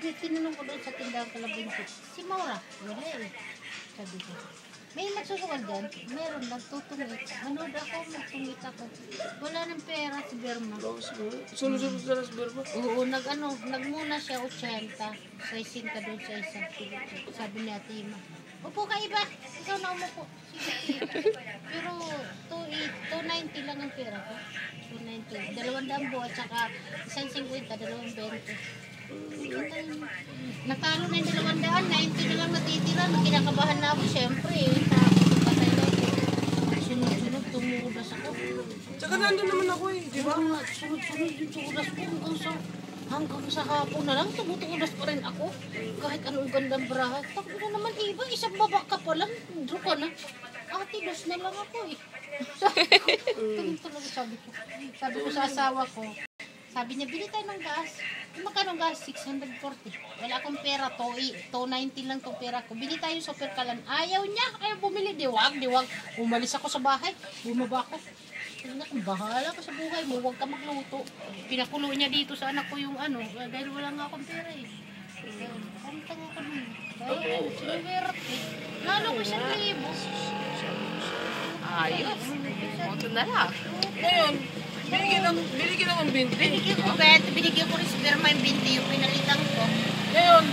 tinanong ko doon sa tindahan kalabinti, si Maura, wala eh. Sabi ko, may magsusugal dyan? Meron, nagtutungit. Manood ako, magtungit ako. Wala ng pera si Berma. Sunod-sunod na si Berma? Oo, nagmuna siya 80. Saisin ka doon sa isa. Sabi ni Ate Ima, upo ka iba, ikaw na umupo. Sige. Pero 290 lang ang pera ko. 290. 200 buwan, tsaka 150, 220. Natalo na yung 200, 90 na lang natitira. Kinakabahan na ako, syempre. Patay na ako. Sunod-sunod, tumuudas ako. Tsaka nandun naman ako eh, di ba? Sunod-sunod yung tumuudas ko hanggang sa hapon na lang, tumuudas pa rin ako. Kahit anong gandang braha. Tapos na naman iba, isang baba ka pa lang, draw ka na. Ate, dos na lang ako eh. Sabi ko sa asawa ko, sabi niya, bili tayo ng gas. Magkano gas? 640. Wala akong pera. 290 lang itong pera ko. Bili tayo super kalan. Ayaw niya. Ayaw bumili. Diwag. Umalis ako sa bahay. Bumaba ako. Bahala ka sa buhay mo. Huwag ka magluto. Pinakulo niya dito sa anak ko yung ano. Dahil wala nga akong pera eh. Kantang ako nun. Dahil sinuwerte. Lalo ko 1,000. Ayos. Moto na lang. Ngayon, binigyan ako ng 20. Binigyan ko rin si Berma yung 20 yung pinalitan ko. Ngayon,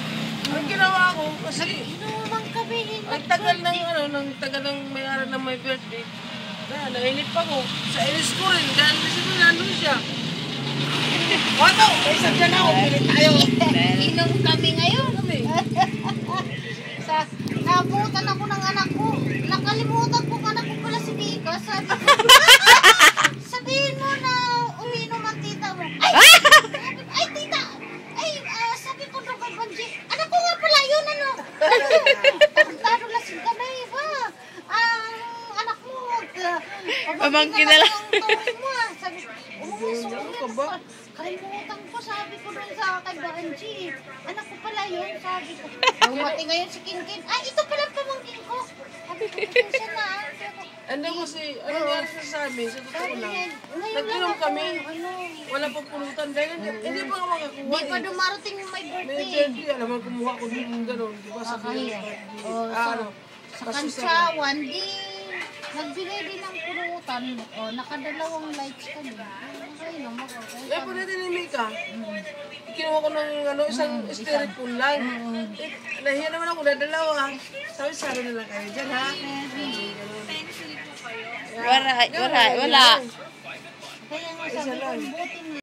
ang ginawa ko, kasi Inuman kami. ang tagal ng may-ari ng my birthday. Nainip ako. Sa inis ko rin, dahil kasi nandun siya. Wato, may isang dyan ako, pilit tayo. Inom kami ngayon. Kami. Nabutan ako ng anak ko. Nakalimutan ko anak ko pala si Mika. Sabi ko, sabihin mo na uminom ang tita mo. Ay tita! Sabi ko doon kay Banji, anak ko nga pala yun, ano? Tarantado lasing ka na eh, ba? Anak mo, Pamangkin na lang. Sabi ko, umuwi. Kalimutan ko, sabi ko doon sa kay Banji. Anak ko pala yun, sabi ko. Bumati ngayon si Kinkin. Ito pala pamangkin ko. Sabi ko, siya na. Ano kasi, ano nga sa amin, sa totoo lang. Nagkinom kami, wala pang pulutan. Dahil hindi pa nga makakuha. Hindi pa dumarating yung may May birthday. birthday, alam mo, kumuha ko din yung gano'n. Di ba sabi Sa Kantsawan, di nagbigay din ng pulutan. Nakadalawang lights kami. Ay, naman ako. Eh, po natin ni Mika. Kinuha ko ng isang styrofoam lang. Nahiya naman ako na dalawa. Sabi, saro na lang kayo dyan, ha? Wala. Kaya nga sabi ko, buti na.